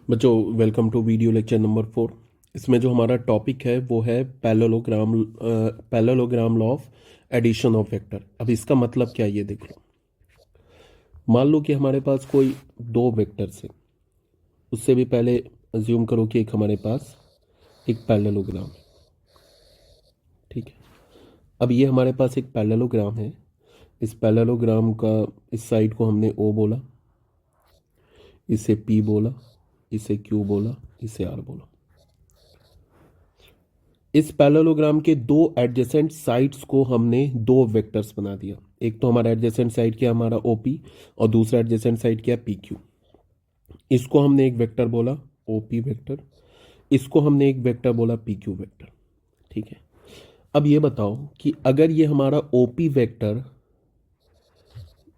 बच्चों welcome to video lecture number 4। इसमें जो हमारा टॉपिक है वो है parallelogram law of addition of vector. अब इसका मतलब क्या है ये देख लो। मान लो कि हमारे पास कोई दो वेक्टर्स है, उससे भी पहले अज्यूम करो कि एक हमारे पास एक पैरेललोग्राम है। ठीक है, अब ये हमारे पास एक पैरेललोग्राम है। इस पैरेललोग्राम का इस साइड को हमने ओ बोला, इसे पी बोला, इसे क्यू बोला, इसे आर बोला। इस पैरेललोग्राम के दो एडजेसेंट साइड्स को हमने दो वेक्टर्स बना दिया। एक तो हमारा एडजेसेंट साइड क्या हमारा ओपी, और दूसरा एडजेसेंट साइड क्या पी क्यू। इसको हमने एक वेक्टर बोला ओपी वेक्टर, इसको हमने एक वेक्टर बोला पी क्यू वेक्टर। ठीक है, अब ये बताओ कि अगर ये हमारा ओपी वेक्टर,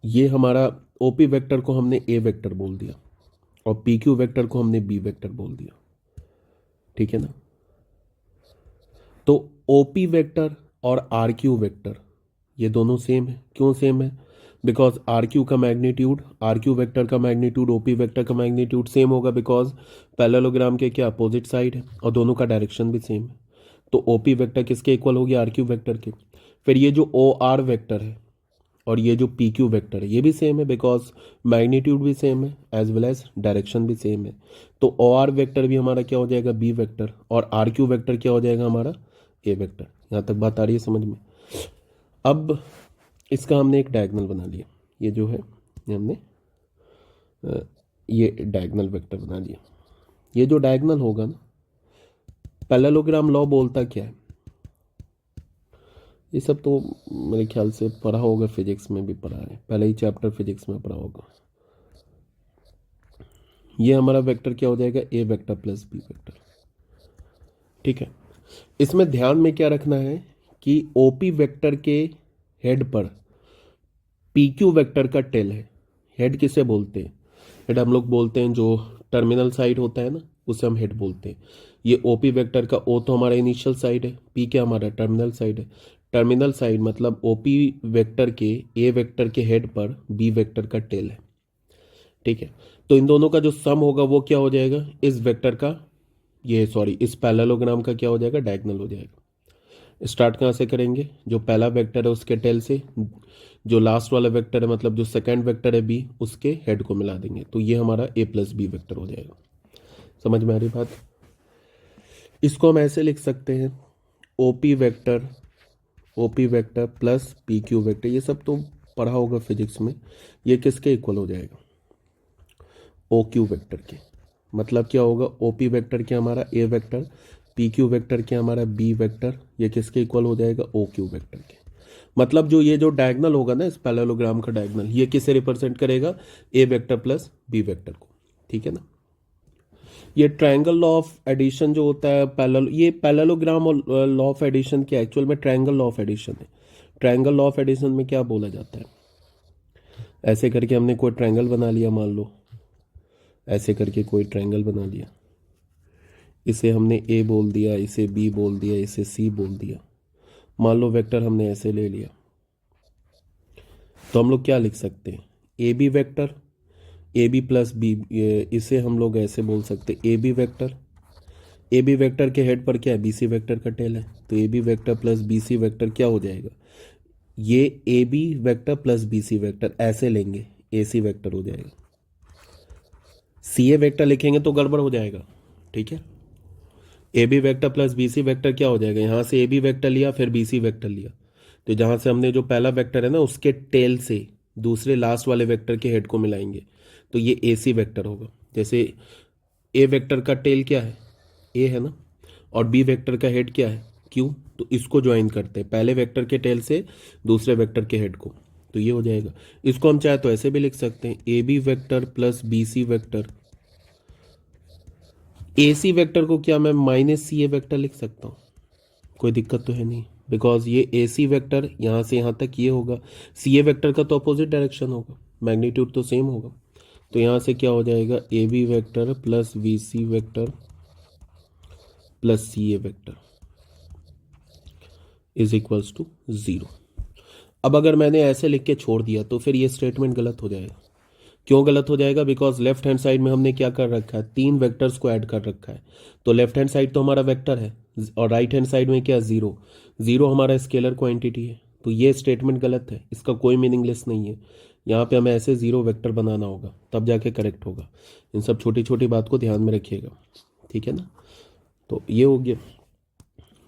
ये हमारा ओपी वेक्टर को हमने ए वेक्टर बोल दिया और पी क्यू वेक्टर को हमने बी वेक्टर बोल दिया। ठीक है ना, तो ओपी वेक्टर और आर क्यू वेक्टर ये दोनों सेम है। क्यों सेम है? बिकॉज आर क्यू का मैग्नीट्यूड, आर क्यू वेक्टर का मैग्नीट्यूड ओपी वेक्टर का मैग्नीट्यूड सेम होगा, बिकॉज पैरेललोग्राम के क्या अपोजिट साइड है और दोनों का डायरेक्शन भी सेम है। तो ओपी वेक्टर किसके इक्वल होगी? आर क्यू वेक्टर के। फिर ये जो ओ आर वेक्टर है और ये जो पी क्यू वेक्टर है ये भी सेम है, बिकॉज मैग्नीट्यूड भी सेम है एज वेल एज डायरेक्शन भी सेम है। तो ओ आर वेक्टर भी हमारा क्या हो जाएगा? बी वेक्टर, और आर क्यू वेक्टर क्या हो जाएगा? हमारा ए वेक्टर। यहाँ तक बात आ रही है समझ में? अब इसका हमने एक डायगोनल बना लिया। ये जो है ये हमने ये डायगोनल वेक्टर बना लिया। ये जो डायगोनल होगा ना, पैरेललोग्राम लॉ बोलता क्या है? ये सब तो मेरे ख्याल से पढ़ा होगा, फिजिक्स में भी पढ़ा है, पहले ही चैप्टर फिजिक्स में पढ़ा होगा। ये हमारा वेक्टर क्या हो जाएगा? A vector plus B vector. ठीक है, इसमें ध्यान में क्या रखना है कि ओपी वेक्टर के हेड पर पी क्यू वेक्टर का टेल है। हेड किसे बोलते हैं? हेड हम लोग बोलते हैं जो टर्मिनल साइड होता है ना, उसे हम हेड बोलते हैं। ये ओपी वेक्टर का ओ तो हमारा इनिशियल साइड है, पी क्या हमारा टर्मिनल साइड है। टर्मिनल साइड मतलब ओपी वेक्टर के ए वेक्टर के हेड पर बी वेक्टर का टेल है। ठीक है, तो इन दोनों का जो सम होगा वो क्या हो जाएगा? इस वेक्टर का, ये सॉरी इस पैरेललोग्राम का क्या हो जाएगा? डायगोनल हो जाएगा। स्टार्ट कहाँ से करेंगे? जो पहला वेक्टर है उसके टेल से, जो लास्ट वाला वेक्टर है मतलब जो सेकंड वेक्टर है बी, उसके हेड को मिला देंगे, तो ये हमारा ए प्लस बी वेक्टर हो जाएगा। समझ में आ रही बात? इसको हम ऐसे लिख सकते हैं OP vector, OP vector plus P Q vector. ये सब तो पढ़ा होगा फिजिक्स में। ये किसके इक्वल हो जाएगा? ओ क्यू वेक्टर के। मतलब क्या होगा? ओपी वेक्टर के हमारा A vector, P Q vector के हमारा बी वेक्टर, ये किसके इक्वल हो जाएगा? ओ क्यू वेक्टर के। मतलब जो ये जो डायगोनल होगा ना, इस पैरेललोग्राम का डायगोनल, ये किसे रिप्रेजेंट करेगा? ए वेक्टर प्लस बी वेक्टर को। ठीक है ना। ये ट्रायंगल लॉ ऑफ एडिशन जो होता है पैरेलल, ये पैरेललोग्राम और लॉ ऑफ एडिशन क्या एक्चुअल में ट्रायंगल लॉ ऑफ एडिशन है। ट्रायंगल लॉ ऑफ एडिशन में क्या बोला जाता है? ऐसे करके हमने कोई ट्रायंगल बना लिया, मान लो ऐसे करके कोई ट्रायंगल बना लिया, इसे हमने ए बोल दिया, इसे बी बोल दिया, इसे सी बोल दिया। मान लो वेक्टर हमने ऐसे ले लिया, तो हम लोग क्या लिख सकते हैं? A B vector, A B plus B, इसे हम लोग ऐसे बोल सकते हैं A B vector. A B vector के हेड पर क्या है? बी सी वेक्टर का टेल है, तो A B vector plus B C vector क्या हो जाएगा? ये A B vector plus B C vector ऐसे लेंगे, ए सी वेक्टर हो जाएगा। सी ए वेक्टर लिखेंगे तो गड़बड़ हो जाएगा। ठीक है, A B vector plus B C vector क्या हो जाएगा? यहाँ से ए बी वेक्टर लिया, फिर बी सी वेक्टर लिया, तो जहाँ से हमने जो पहला वेक्टर है ना उसके टेल से दूसरे लास्ट वाले वेक्टर के हेड को मिलाएंगे, तो ये ए सी वेक्टर होगा। जैसे ए वेक्टर का टेल क्या है? ए है ना, और बी वेक्टर का हेड क्या है? क्यू। तो इसको ज्वाइन करते हैं पहले वेक्टर के टेल से दूसरे वेक्टर के हेड को, तो ये हो जाएगा। इसको हम चाहे तो ऐसे भी लिख सकते हैं A B vector plus B C vector. A C vector को क्या मैं माइनस सी ए वेक्टर लिख सकता हूँ? कोई दिक्कत तो है नहीं, बिकॉज ये ए सी वेक्टर यहाँ से यहाँ तक ये होगा, सी ए वेक्टर का तो अपोजिट डायरेक्शन होगा, मैग्नीट्यूड तो सेम होगा। तो यहाँ से क्या हो जाएगा? A B vector plus B C vector plus C A vector is equals to 0। अब अगर मैंने ऐसे लिख के छोड़ दिया तो फिर ये स्टेटमेंट गलत हो जाएगा। क्यों गलत हो जाएगा? बिकॉज लेफ्ट हैंड साइड में हमने क्या कर रखा है, 3 वेक्टर्स को ऐड कर रखा है। तो लेफ्ट हैंड साइड तो हमारा वेक्टर है और राइट हैंड साइड में क्या, जीरो। जीरो हमारा स्केलर क्वांटिटी है। तो ये स्टेटमेंट गलत है, इसका कोई मीनिंगलेस नहीं है। यहाँ पे हमें ऐसे जीरो वेक्टर बनाना होगा, तब जाके करेक्ट होगा। इन सब छोटी छोटी बात को ध्यान में रखिएगा, ठीक है ना। तो ये हो गया।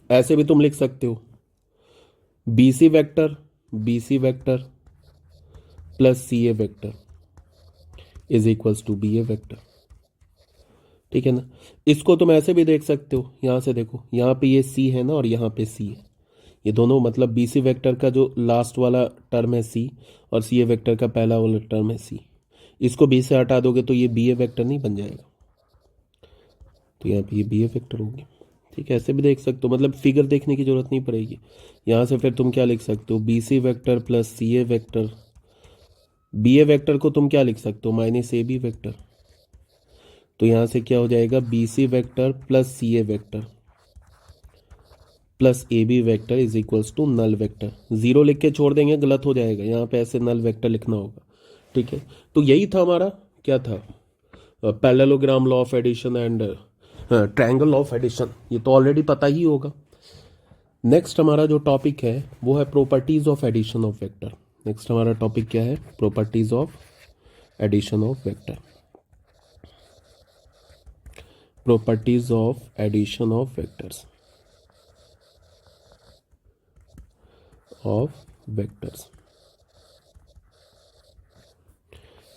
ऐसे भी तुम लिख सकते हो BC vector plus CA vector is equals to BA vector, ठीक है ना। इसको तुम ऐसे भी देख सकते हो, यहाँ से देखो, यहाँ पे ये C है ना और यहाँ पे C है। ये दोनों मतलब BC वेक्टर का जो लास्ट वाला टर्म है C और CA वेक्टर का पहला वाला टर्म है C। इसको B से हटा दोगे तो ये BA वेक्टर नहीं बन जाएगा। तो यहाँ पे ये BA वेक्टर हो गया, ठीक है। ऐसे भी देख सकते हो, मतलब फिगर देखने की जरूरत नहीं पड़ेगी। यहाँ से फिर तुम क्या लिख सकते हो, BC vector plus CA vector. BA vector को तुम क्या लिख सकते हो, माइनस AB वेक्टर। तो यहाँ से क्या हो जाएगा, BC vector plus CA vector plus AB vector is equals to null vector. Zero लिख के छोड़ देंगे, गलत हो जाएगा, यहाँ पे ऐसे नल वेक्टर लिखना होगा, ठीक है। तो यही था हमारा, क्या था, parallelogram law of addition and triangle law of addition. ये तो ऑलरेडी पता ही होगा। नेक्स्ट हमारा जो टॉपिक है वो है properties of addition of vector. Next हमारा टॉपिक क्या है, properties of addition of vector. Properties of addition of vectors, of vectors.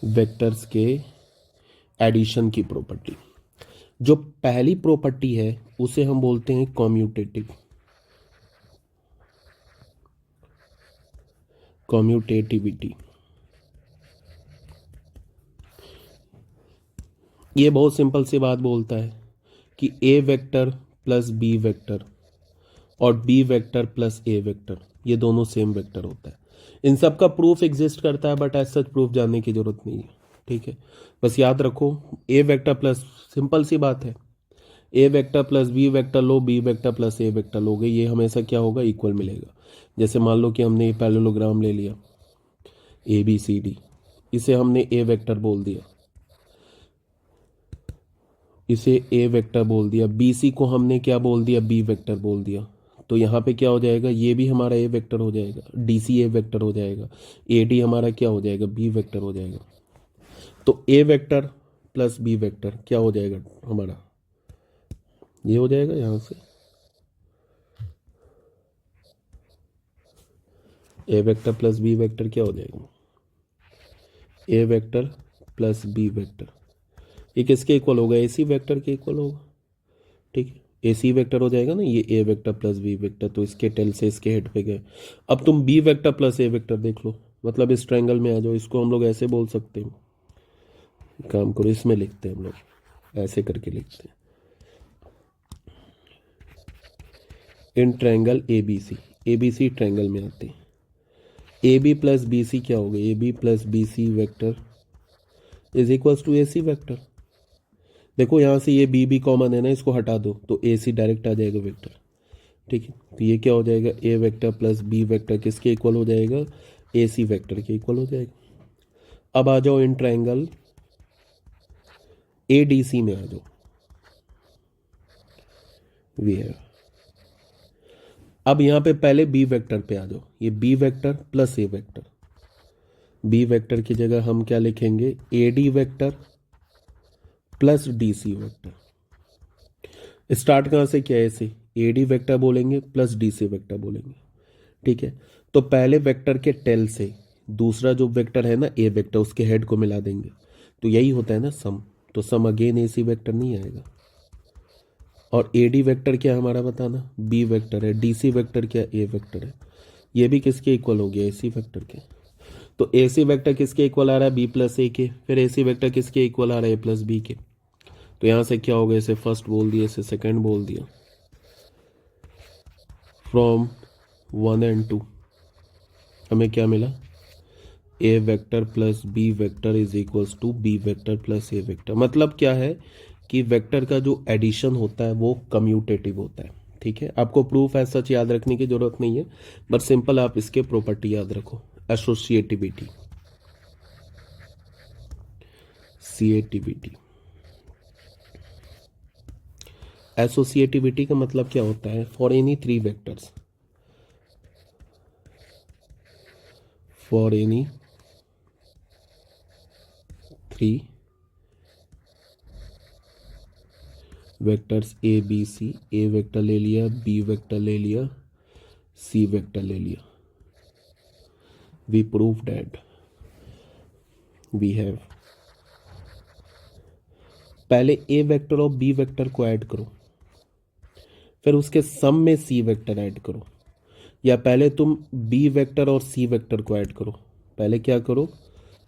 Vectors के एडिशन की प्रॉपर्टी। जो पहली प्रॉपर्टी है उसे हम बोलते हैं कॉम्यूटेटिव, कॉम्यूटेटिविटी। ये बहुत सिंपल सी बात बोलता है कि A vector plus B vector और B vector plus A vector ये दोनों सेम वेक्टर होता है। इन सब का प्रूफ एग्जिस्ट करता है, बट एज सच प्रूफ जानने की जरूरत नहीं है, ठीक है। बस याद रखो A वेक्टर प्लस, सिंपल सी बात है, A vector plus B vector low, B vector plus A vector लोगे, ये हमेशा क्या होगा, इक्वल मिलेगा। जैसे मान लो कि हमने ये पैरेललोग्राम ले लिया ABCD, इसे हमने A वेक्टर बोल दिया, इसे A वेक्टर बोल दिया, BC को हमने क्या बोल दिया, B वेक्टर बोल दिया। तो यहाँ पे क्या हो जाएगा, ये भी हमारा A वेक्टर हो जाएगा, DC A वेक्टर हो जाएगा, AD हमारा क्या हो जाएगा, B वेक्टर हो जाएगा। तो A vector plus B vector क्या हो जाएगा हमारा, ये हो जाएगा। यहाँ से A vector plus B vector क्या हो जाएगा, A vector plus B vector. ये किसके इक्वल होगा, AC वेक्टर के इक्वल होगा, ठीक है। AC वेक्टर हो जाएगा ना ये A vector plus B vector, तो इसके टेल से इसके हेड पे गए। अब तुम B vector plus A vector देख लो, मतलब इस ट्रायंगल में आ जाओ। इसको हम लोग ऐसे बोल सकते हैं, काम करो इसमें लिखते हैं हम लोग, ऐसे करके लिखते हैं, इन ट्रायंगल ABC ट्रायंगल में आते हैं। AB प्लस BC क्या होगा, AB plus BC vector is equals to AC vector. देखो यहाँ से ये B कॉमन है ना, इसको हटा दो तो AC डायरेक्ट आ जाएगा वेक्टर, ठीक है। तो ये क्या हो जाएगा, A vector plus B vector किसके इक्वल हो जाएगा, AC वेक्टर के इक्वल हो जाएगा। अब आ जाओ इन ट्रायंगल ADC में आ जाओ, वेयर। अब यहाँ पे पहले B वेक्टर पे आ जाओ, ये B vector plus A vector. B vector की जगह हम क्या लिखेंगे, AD vector plus DC vector. Start कहाँ से किया है, ऐसे AD वेक्टर बोलेंगे प्लस DC वेक्टर बोलेंगे, ठीक है। तो पहले वेक्टर के टेल से दूसरा जो वेक्टर है ना A वेक्टर, उसके हेड को मिला देंगे, तो यही होता है ना सम। तो सम अगेन AC वेक्टर नहीं आएगा। और AD वेक्टर क्या है हमारा बताना, B वेक्टर है, DC वेक्टर क्या, A वेक्टर है। ये भी किसके इक्वल हो गया, AC वेक्टर के। तो AC वेक्टर किसके इक्वल आ रहा है, B प्लस A के। फिर AC वेक्टर किसके इक्वल आ रहा है, A प्लस B के। तो यहाँ से क्या हो गया, इसे फर्स्ट बोल दिया, इसे सेकंड बोल दिया। फ्रॉम 1 and 2 हमें क्या मिला, A vector plus B vector is equals to B vector plus A vector. मतलब क्या है कि वेक्टर का जो एडिशन होता है वो कम्यूटेटिव होता है, ठीक है। आपको प्रूफ ऐसा सच याद रखने की जरूरत नहीं है, बट सिंपल आप इसके प्रॉपर्टी याद रखो, एसोसिएटिविटी। एसोसिएटिविटी। एसोसिएटिविटी का मतलब क्या होता है? For any three vectors, for any three vectors A B C, A vector ले लिया, बी वेक्टर ले लिया, सी वेक्टर ले लिया, we prove that we have, पहले ए वेक्टर और बी वेक्टर को ऐड करो, फिर उसके सम में सी वेक्टर ऐड करो, या पहले तुम बी वेक्टर और सी वेक्टर को ऐड करो, पहले क्या करो,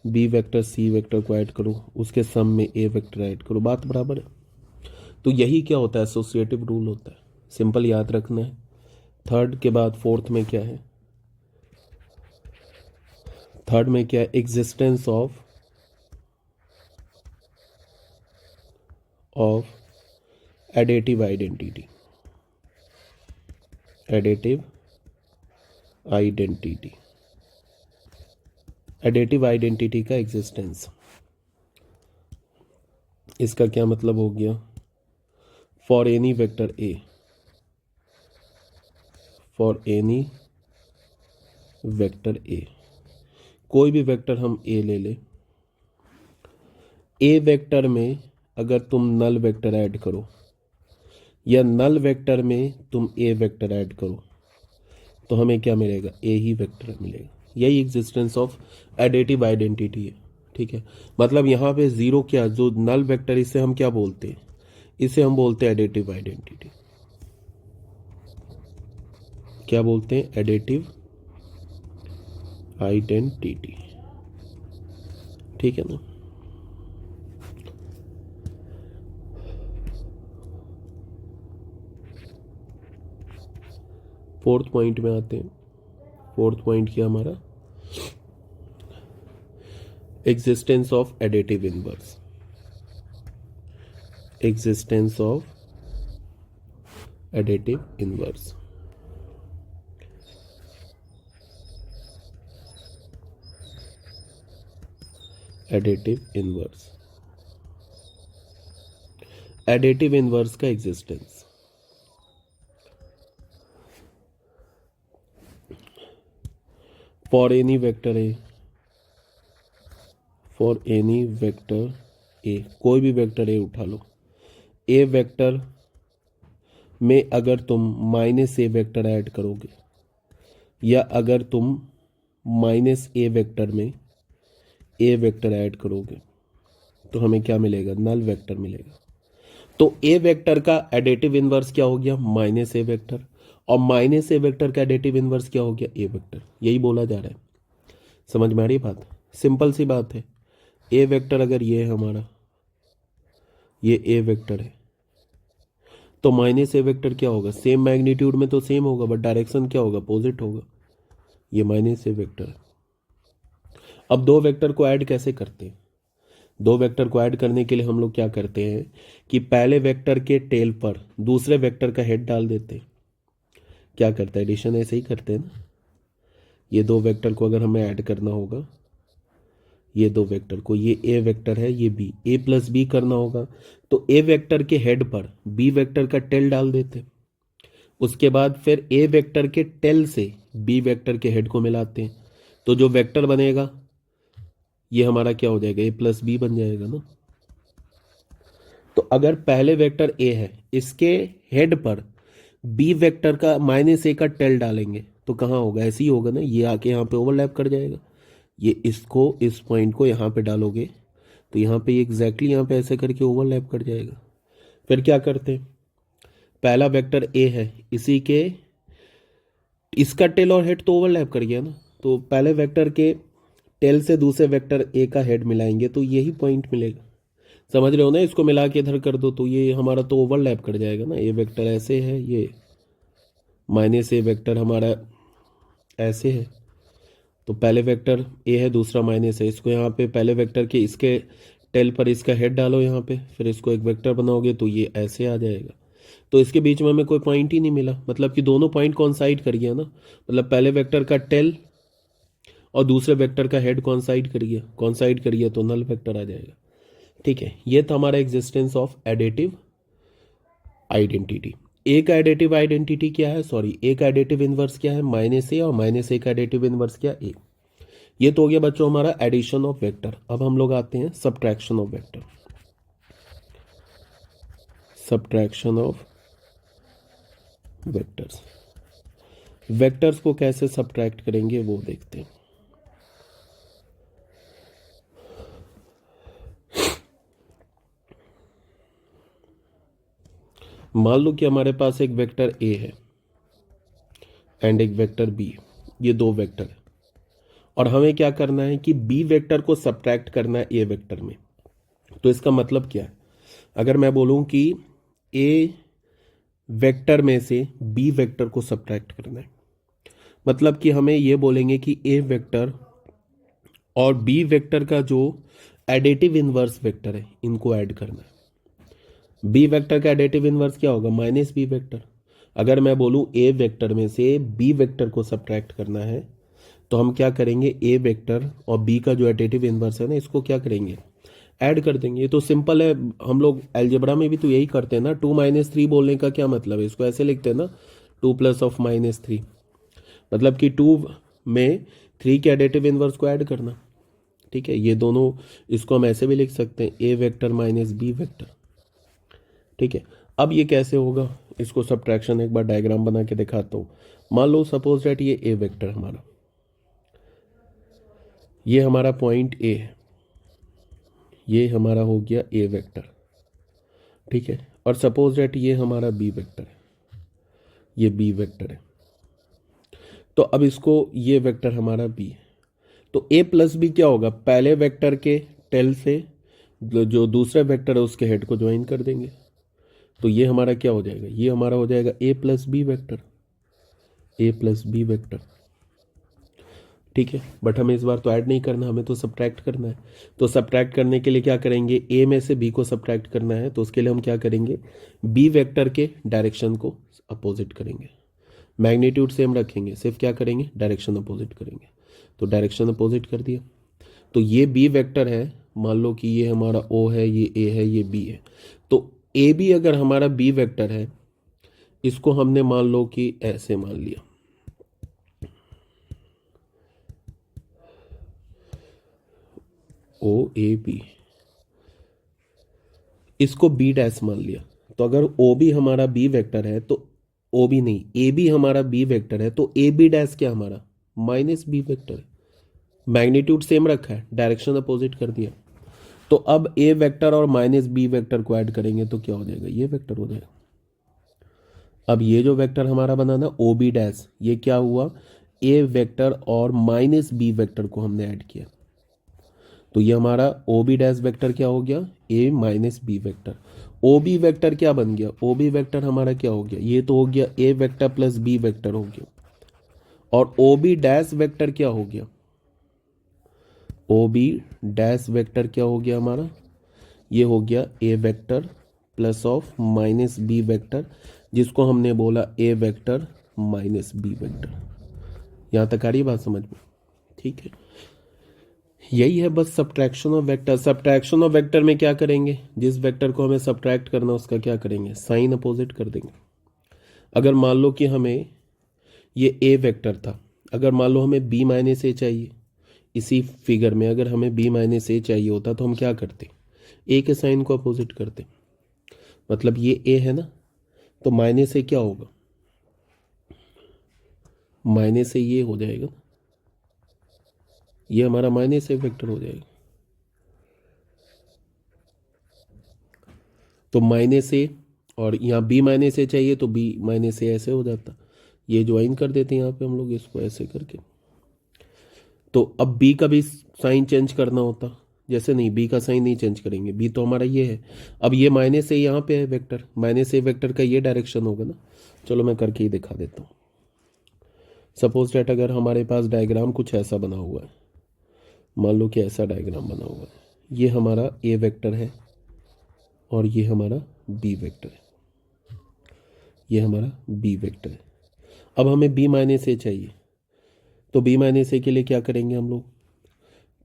बी वेक्टर सी वेक्टर को ऐड करो, उसके सम में ए वेक्टर ऐड करो, बात बराबर है। तो यही क्या होता है? एसोसिएटिव रूल होता है। सिंपल याद रखना है। थर्ड के बाद फोर्थ में क्या है? थर्ड में क्या है? Existence of additive identity, additive identity, additive identity का एग्जिस्टेंस। इसका क्या मतलब हो गया? For any vector A, for any vector A, कोई भी वेक्टर हम ए ले ले, ए वेक्टर में अगर तुम नल वेक्टर ऐड करो या नल वेक्टर में तुम ए वेक्टर ऐड करो तो हमें क्या मिलेगा? ए ही वेक्टर मिलेगा। यही एग्जिस्टेंस ऑफ एडेटिव आइडेंटिटी है। ठीक है, मतलब यहाँ पे जीरो क्या, जो नल वेक्टर, इसे हम क्या बोलते हैं? इसे हम बोलते हैं एडेटिव आइडेंटिटी। क्या बोलते हैं? Additive identity. ठीक है ना? फोर्थ पॉइंट में आते हैं। फोर्थ पॉइंट क्या हमारा? Existence of additive inverse, existence of additive inverse. Additive inverse, additive inverse का existence. For any vector A, for any vector A, कोई भी वेक्टर ए उठा लो, ए वेक्टर में अगर तुम माइनस ए वेक्टर ऐड करोगे या अगर तुम माइनस ए वेक्टर में ए वेक्टर ऐड करोगे तो हमें क्या मिलेगा? नल वेक्टर मिलेगा। तो ए वेक्टर का एडेटिव इनवर्स क्या हो गया? माइनस ए वेक्टर, और माइनस ए वेक्टर का एडेटिव इनवर्स क्या हो गया? A vector. यही बोला जा रहा है। समझ में आ रही बात? सिंपल सी बात है। ए वेक्टर अगर ये है हमारा, ये ए वेक्टर है, तो माइनस ए वेक्टर क्या होगा? सेम मैग्नीट्यूड में तो सेम होगा, बट डायरेक्शन क्या होगा? अपोजिट होगा। ये माइनस ए वेक्टर है। अब दो वेक्टर को ऐड कैसे करते हैं? दो वेक्टर को ऐड करने के लिए हम लोग क्या करते हैं कि पहले वेक्टर के टेल पर दूसरे वेक्टर का हेड डाल देते हैं। क्या करते हैं? एडिशन ऐसे ही करते हैं ना। ये दो वेक्टर को अगर हमें ऐड करना होगा, ये दो वेक्टर को, ये ए वेक्टर है, ये बी, ए प्लस बी करना होगा, तो ए वेक्टर के हेड पर बी वेक्टर का टेल डाल देते। उसके बाद फिर ए वेक्टर के टेल से बी वेक्टर के हेड को मिलाते हैं, तो जो वेक्टर बनेगा ये हमारा क्या हो जाएगा? ए प्लस बी बन जाएगा ना। तो अगर पहले वेक्टर ए है, इसके हेड पर बी वेक्टर का माइनस ए का टेल डालेंगे तो कहाँ होगा? ऐसे ही होगा ना, ये आके यहाँ पे ओवरलैप कर जाएगा। ये इसको, इस पॉइंट को यहाँ पे डालोगे तो यहाँ पे एग्जैक्टली यहाँ पे ऐसे करके ओवरलैप कर जाएगा। फिर क्या करते हैं? पहला वेक्टर ए है, इसी के इसका टेल और हेड तो ओवरलैप कर गया ना, तो पहले वेक्टर के टेल से दूसरे वेक्टर ए का हेड मिलाएंगे तो यही पॉइंट मिलेगा। समझ रहे हो ना? इसको मिला के इधर कर दो तो ये हमारा तो ओवरलैप कर जाएगा ना। ए वेक्टर ऐसे है, ये माइनस ए वेक्टर हमारा ऐसे है, तो पहले वेक्टर ए है, दूसरा माइनस है, इसको यहाँ पे पहले वेक्टर के इसके टेल पर इसका हेड डालो यहाँ पे, फिर इसको एक वेक्टर बनाओगे तो ये ऐसे आ जाएगा। तो इसके बीच में हमें कोई पॉइंट ही नहीं मिला, मतलब कि दोनों पॉइंट कॉन्साइड कर गया ना। मतलब पहले वेक्टर का टेल और दूसरे वेक्टर का हेड कॉन्साइड कर गया, कॉन्साइड कर गया तो नल वेक्टर आ जाएगा। ठीक है, ये था हमारा एग्जिस्टेंस ऑफ एडिटिव आइडेंटिटी। एक एडिटिव आइडेंटिटी क्या है, सॉरी एक एडिटिव इनवर्स क्या है, माइनस ए, और माइनस ए का एडिटिव इनवर्स क्या, ए। ये तो हो गया बच्चों हमारा एडिशन ऑफ वेक्टर। अब हम लोग आते हैं subtraction of vector. Subtraction of vectors, vectors को कैसे सब्ट्रैक्ट करेंगे वो देखते हैं। मान लो कि हमारे पास एक वेक्टर ए है एंड एक वेक्टर बी, ये दो वेक्टर है, और हमें क्या करना है कि बी वेक्टर को सब्ट्रैक्ट करना है ए वेक्टर में। तो इसका मतलब क्या है, अगर मैं बोलूं कि ए वेक्टर में से बी वेक्टर को सब्ट्रैक्ट करना है, मतलब कि हमें ये बोलेंगे कि ए वेक्टर और बी वेक्टर का जो एडिटिव इनवर्स वेक्टर है इनको ऐड करना है। बी वेक्टर का एडिटिव इनवर्स क्या होगा, माइनस बी वेक्टर। अगर मैं बोलूं ए वेक्टर में से बी वेक्टर को सब्ट्रैक्ट करना है, तो हम क्या करेंगे, ए वेक्टर और बी का जो एडिटिव इनवर्स है ना, इसको क्या करेंगे, ऐड कर देंगे। ये तो सिंपल है, हम लोग अलजेब्रा में भी तो यही करते हैं ना। 2 - 3 बोलने का क्या मतलब है, इसको ऐसे लिखते हैं ना, 2 प्लस ऑफ -3, मतलब कि 2 में 3 के एडिटिव इनवर्स को ऐड करना। ठीक है, ये दोनों, इसको हम ऐसे भी लिख सकते हैं, ए वेक्टर माइनस बी वेक्टर। ठीक है, अब ये कैसे होगा, इसको सब्ट्रैक्शन एक बार डायग्राम बना के दिखाता हूँ। मान लो सपोज दैट ये ए वेक्टर हमारा, ये हमारा पॉइंट ए है, ये हमारा हो गया ए वेक्टर। ठीक है, और सपोज दैट ये हमारा बी वेक्टर है, ये बी वेक्टर है। तो अब इसको, ये वेक्टर हमारा बी है, तो ए प्लस बी क्या होगा, पहले वेक्टर के टेल से जो दूसरा वेक्टर है उसके हेड को ज्वाइन कर देंगे। तो ये हमारा क्या हो जाएगा, ये हमारा हो जाएगा ए प्लस बी वेक्टर, ए प्लस बी वेक्टर। ठीक है, बट हमें इस बार तो ऐड नहीं करना, हमें तो सब्ट्रैक्ट करना है। तो सब्ट्रैक्ट करने के लिए क्या करेंगे, ए में से बी को सब्ट्रैक्ट करना है, तो उसके लिए हम क्या करेंगे, बी वेक्टर के डायरेक्शन को अपोजिट करेंगे, मैग्नीट्यूड सेम रखेंगे, सिर्फ क्या करेंगे, डायरेक्शन अपोजिट करेंगे। तो डायरेक्शन अपोजिट कर दिया। तो ये बी वेक्टर है, मान लो कि ये हमारा ओ है, ये ए है, ये बी है। तो ए बी अगर हमारा बी वेक्टर है, इसको हमने मान लो कि ऐसे मान लिया, ओ ए बी, इसको बी डैश मान लिया। तो अगर ओ बी हमारा बी वेक्टर है, तो ओ बी नहीं, ए बी हमारा बी वेक्टर है, तो ए बी डैश क्या हमारा माइनस बी वेक्टर है। मैग्नीट्यूड सेम रखा है, डायरेक्शन अपोजिट कर दिया। तो अब ए वेक्टर और माइनस बी वेक्टर को ऐड करेंगे तो क्या हो जाएगा, ये वेक्टर हो जाएगा। अब ये जो वेक्टर हमारा बना ना ओ बी डैश, ये क्या हुआ, ए वेक्टर और माइनस बी वेक्टर को हमने ऐड किया। तो ये हमारा ओ बी डैश वेक्टर क्या हो गया, A minus B vector. O B vector क्या बन गया, ओ बी वेक्टर हमारा क्या हो गया, ये तो हो गया A vector plus B vector हो गया। और ओ बी डैश वेक्टर क्या हो गया, ओ बी डैश वेक्टर क्या हो गया हमारा, ये हो गया A vector plus of minus B vector, जिसको हमने बोला A vector minus B vector. यहाँ तक आ रही बात समझ में, ठीक है। यही है बस subtraction of vector. Subtraction of vector में क्या करेंगे, जिस वेक्टर को हमें सब्ट्रैक्ट करना उसका क्या करेंगे, साइन अपोजिट कर देंगे। अगर मान लो कि हमें ये ए वेक्टर था, अगर मान लो हमें बी माइनस ए चाहिए, इसी फिगर में अगर हमें बी माइनस ए चाहिए होता तो हम क्या करते, ए के साइन को अपोजिट करते। मतलब ये ए है ना, तो माइनस ए क्या होगा, माइनस ए ये हो जाएगा, ये हमारा माइनस ए वेक्टर हो जाएगा। तो माइनस ए, और यहाँ बी माइनस ए चाहिए तो बी माइनस ए ऐसे हो जाता, ये ज्वाइन कर देते हैं यहाँ पे हम लोग इसको ऐसे करके। तो अब बी का भी साइन चेंज करना होता, जैसे नहीं, बी का साइन नहीं चेंज करेंगे, बी तो हमारा ये है। अब ये माइनस ए यहाँ पे है वेक्टर, माइनस ए वेक्टर का ये डायरेक्शन होगा ना। चलो मैं करके ही दिखा देता हूँ। सपोज डेट अगर हमारे पास डायग्राम कुछ ऐसा बना हुआ है, मान लो कि ऐसा डायग्राम बना हुआ है, ये हमारा ए वेक्टर है और ये हमारा बी वेक्टर है, ये हमारा बी वेक्टर है। अब हमें बी माइनस ए चाहिए, तो बी माइनस ए के लिए क्या करेंगे हम लोग,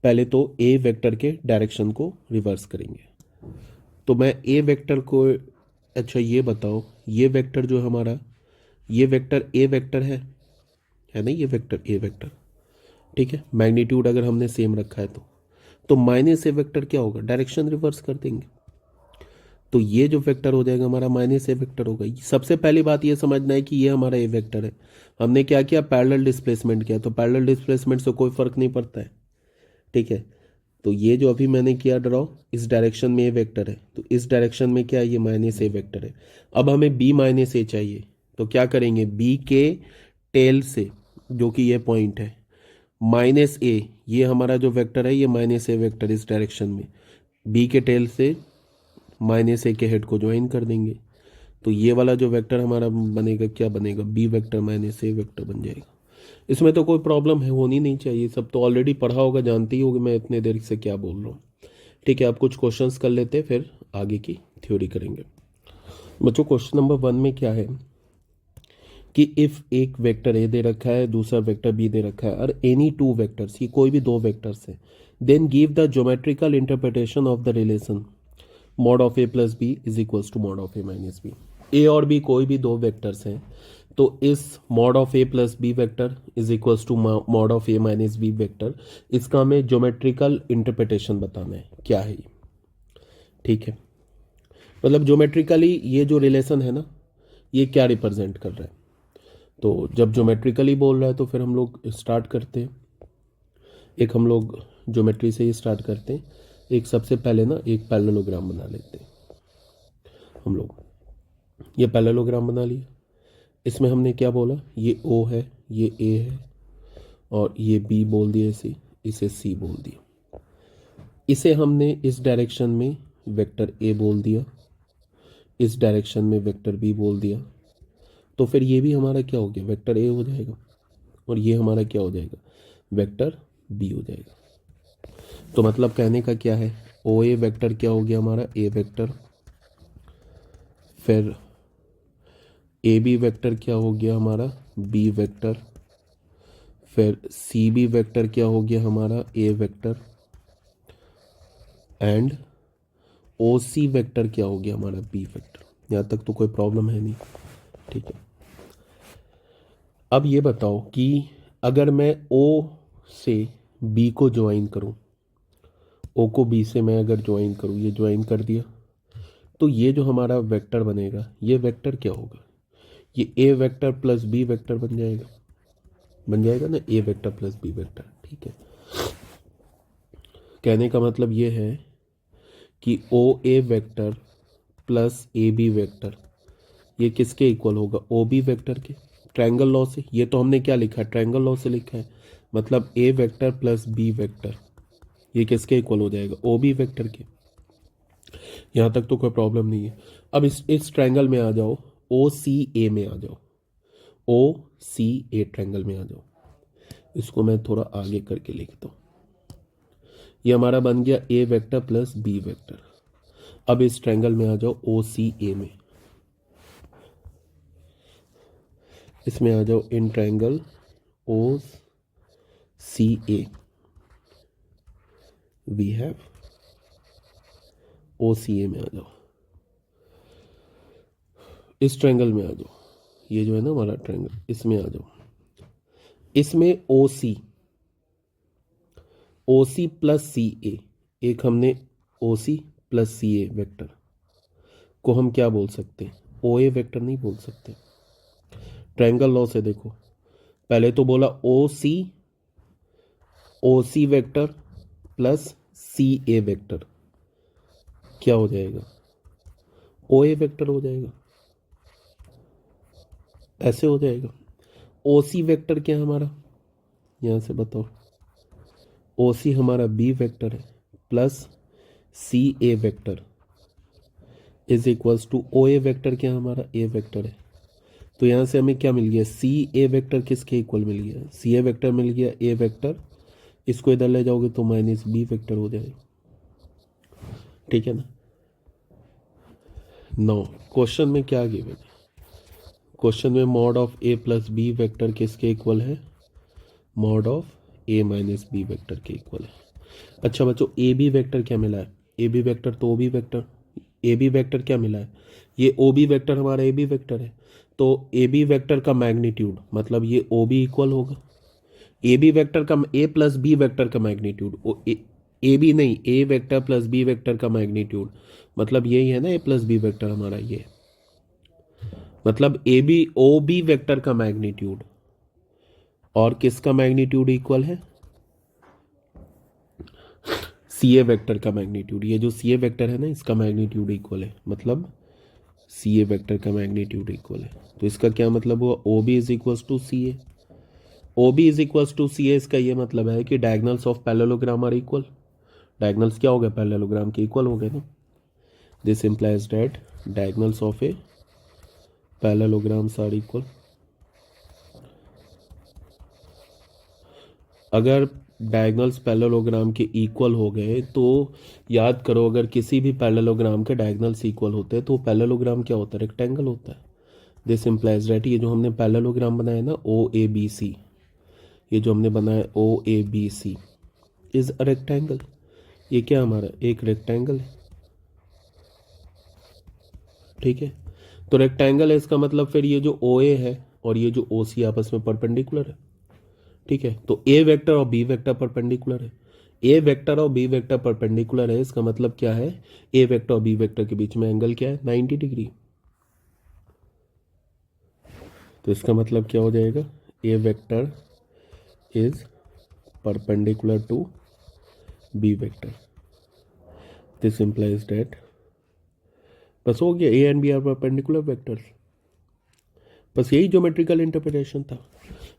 पहले तो ए वेक्टर के डायरेक्शन को रिवर्स करेंगे। तो मैं ए वेक्टर को, अच्छा ये बताओ, ये वेक्टर जो हमारा, ये वेक्टर ए वेक्टर है ना, ये वेक्टर ए वेक्टर, ठीक है। मैग्नीट्यूड अगर हमने सेम रखा है तो माइनस ए वेक्टर क्या होगा, डायरेक्शन रिवर्स कर देंगे। तो ये जो वेक्टर हो जाएगा हमारा माइनस ए वेक्टर होगा। सबसे पहली बात ये समझना है कि ये हमारा ए वेक्टर है। हमने क्या किया, पैरेलल डिस्प्लेसमेंट किया, तो पैरेलल डिस्प्लेसमेंट से कोई फर्क नहीं पड़ता है, ठीक है। तो ये जो अभी मैंने किया ड्रॉ, इस डायरेक्शन में ए वेक्टर है, तो इस डायरेक्शन में क्या है, ये माइनस ए वेक्टर है। अब हमें बी माइनस ए चाहिए, तो क्या करेंगे, बी के टेल से, जो कि ये पॉइंट है, माइनस ए, ये हमारा जो वेक्टर है ये माइनस ए वेक्टर इस डायरेक्शन में, बी के टेल से माइनस ए के हेड को ज्वाइन कर देंगे। तो ये वाला जो वेक्टर हमारा बनेगा, क्या बनेगा, बी वेक्टर माइनस ए वेक्टर बन जाएगा। इसमें तो कोई प्रॉब्लम है होनी नहीं चाहिए, सब तो ऑलरेडी पढ़ा होगा, जानते ही होगे मैं इतने देर से क्या बोल रहा हूँ। ठीक है, आप कुछ क्वेश्चंस कर लेते हैं, फिर आगे की थ्योरी करेंगे। बच्चों क्वेश्चन नंबर 1 में क्या है कि इफ एक वेक्टर ए दे रखा है, दूसरा वेक्टर बी दे रखा है, और एनी टू वेक्टर्स, ये कोई भी दो वेक्टर्स है, then give the geometrical interpretation of the relation mod of A plus B is equals to mod of A minus B. A और बी कोई भी दो वेक्टर्स हैं, तो इस mod of A plus B vector is equals to mod of A minus B vector, इसका हमें geometrical interpretation बताना है, क्या है ये, ठीक है। मतलब ज्योमेट्रिकली ये जो रिलेशन है ना, ये क्या रिप्रेजेंट कर रहा है। तो जब ज्योमेट्रिकली बोल रहा है तो फिर हम लोग स्टार्ट करते हैं, एक हम लोग ज्योमेट्री से ही स्टार्ट करते हैं। एक सबसे पहले ना एक पैरेललोग्राम बना लेते हैं हम लोग। ये पैरेललोग्राम बना लिया, इसमें हमने क्या बोला, ये ओ है, ये ए है, और ये बी बोल दिया, इसे सी बोल दिया। इसे हमने इस डायरेक्शन में वेक्टर ए बोल दिया, इस डायरेक्शन में वेक्टर बी बोल दिया। तो फिर ये भी हमारा क्या हो गया, वेक्टर ए हो जाएगा, और ये हमारा क्या हो जाएगा, वेक्टर बी हो जाएगा। तो मतलब कहने का क्या है, ओ ए वेक्टर क्या हो गया हमारा, ए वेक्टर, फिर ए बी वेक्टर क्या हो गया हमारा, बी वेक्टर, फिर सी बी वेक्टर क्या हो गया हमारा, A vector, and O C vector क्या हो गया हमारा, बी वेक्टर। यहाँ तक तो कोई प्रॉब्लम है नहीं, ठीक है। अब ये बताओ कि अगर मैं ओ से बी को ज्वाइन करूं, ओ को बी से मैं अगर ज्वाइन करूं, ये ज्वाइन कर दिया, तो ये जो हमारा वेक्टर बनेगा, ये वेक्टर क्या होगा, ये A vector plus B vector बन जाएगा ना, A vector plus B vector, ठीक है। कहने का मतलब ये है कि O A vector plus A B vector, ये किसके इक्वल होगा, ओ बी वेक्टर के, ट्रायंगल लॉ से। ये तो हमने क्या लिखा है, ट्रायंगल लॉ से लिखा है, मतलब ए वेक्टर प्लस बी वेक्टर ये किसके इक्वल हो जाएगा, ओ बी वेक्टर के। यहाँ तक तो कोई प्रॉब्लम नहीं है। अब इस ट्रायंगल में आ जाओ, ओ सी ए में आ जाओ, ओ सी ए ट्रायंगल में आ जाओ। इसको मैं थोड़ा आगे करके लिखता हूँ। ये हमारा बन गया A vector plus B vector. अब इस ट्रायंगल में आ जाओ, ओ सी ए में, इसमें आ जाओ in triangle O C A, we have O C A में आ जाओ, इस ट्रायंगल में आ जाओ, ये जो है ना हमारा ट्रायंगल, इसमें आ जाओ। इसमें ओ सी प्लस सी ए, एक हमने ओ C plus C A vector को हम क्या बोल सकते हैं, ओ ए वेक्टर नहीं बोल सकते। ट्रायंगल लॉ से देखो, पहले तो बोला ओ C vector plus C A vector क्या हो जाएगा, ओ ए वेक्टर हो जाएगा, ऐसे हो जाएगा। ओ सी वेक्टर क्या है हमारा, यहां से बताओ, ओ सी हमारा बी वेक्टर है plus C A vector is equals to O A vector क्या है हमारा, ए वेक्टर है। तो यहाँ से हमें क्या मिल गया, सी ए वेक्टर किसके इक्वल मिल गया, सी ए वेक्टर मिल गया, ए वेक्टर, इसको इधर ले जाओगे तो माइनस बी वेक्टर हो जाएगा, ठीक है ना। नो क्वेश्चन में क्या गिवन है, क्वेश्चन में mod of A plus B vector किसके इक्वल है, mod of A minus B vector के इक्वल है। अच्छा बच्चों, ए बी वेक्टर क्या मिला है, ए बी वेक्टर तो O B vector, A B vector क्या मिला है, ये ओ बी वेक्टर हमारा ए बी वेक्टर है, तो ए बी वेक्टर का मैग्नीट्यूड मतलब ये ओ बी इक्वल होगा ए बी वेक्टर का, ए प्लस बी वेक्टर का मैग्नीट्यूड, ए बी नहीं, ए वेक्टर प्लस बी वेक्टर का मैग्नीट्यूड मतलब यही है ना, ए प्लस बी वेक्टर हमारा ये, मतलब A B O B vector का मैग्नीट्यूड और किसका मैग्नीट्यूड इक्वल है, सी ए वेक्टर का मैग्नीट्यूड, ये जो सी ए वेक्टर है ना इसका मैग्नीट्यूड इक्वल है, मतलब सी ए वेक्टर का मैग्नीट्यूड इक्वल है। तो इसका क्या मतलब हुआ, O B is equals to C A, O B is equals to C A, इसका ये मतलब है कि diagonals of parallelogram are equal, diagonals क्या हो गए पैरेललोग्राम के इक्वल हो गए ना, this implies that diagonals of a parallelograms are equal. अगर डायगनल्स पैरेललोग्राम के इक्वल हो गए तो याद करो, अगर किसी भी पैरेललोग्राम के डायगनल्स इक्वल होते हैं तो पैरेललोग्राम क्या होता है, रेक्टेंगल होता है। दिस इंप्लाइज दैट ये जो हमने पैरेललोग्राम बनाया ना ओ ए बी सी, ये जो हमने बनाया O A B C is a rectangle, ये क्या हमारा एक रेक्टेंगल है, ठीक है। तो रेक्टेंगल है इसका मतलब फिर ये जो ओ ए है और ये जो ओ सी आपस में परपेंडिकुलर है, ठीक है। तो ए वेक्टर और बी वेक्टर परपेंडिकुलर है, ए वेक्टर और बी वेक्टर परपेंडिकुलर है, इसका मतलब क्या है, ए वेक्टर और बी वेक्टर के बीच में एंगल क्या है 90 डिग्री। तो इसका मतलब क्या हो जाएगा, A vector is perpendicular to B vector, this implies that, बस हो गया, A and B are perpendicular vectors, बस यही ज्योमेट्रिकल इंटरप्रिटेशन था।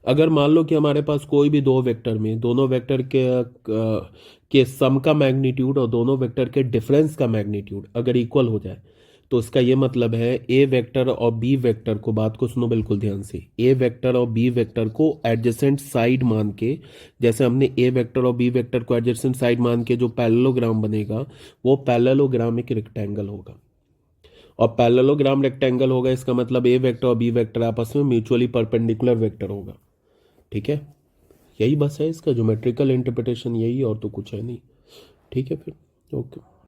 अगर मान लो कि हमारे पास कोई भी दो वेक्टर में दोनों वेक्टर के सम का मैग्नीट्यूड और दोनों वेक्टर के डिफरेंस का मैग्नीट्यूड अगर इक्वल हो जाए तो इसका ये मतलब है ए वेक्टर और बी वेक्टर को, बात को सुनो बिल्कुल ध्यान से, ए वेक्टर और बी वेक्टर को एडजेसेंट साइड मान के, जैसे हमने ए वेक्टर और बी वेक्टर को एडजेसेंट साइड मान के जो पैरेललोग्राम बनेगा वो पैरेललोग्राम एक रेक्टेंगल होगा, और पैरेललोग्राम रेक्टेंगल होगा इसका मतलब ए वेक्टर और बी वेक्टर आपस में म्यूचुअली परपेंडिकुलर वेक्टर होगा, ठीक है। यही बस है इसका ज्योमेट्रिकल इंटरप्रिटेशन, यही और तो कुछ है नहीं, ठीक है फिर, ओके।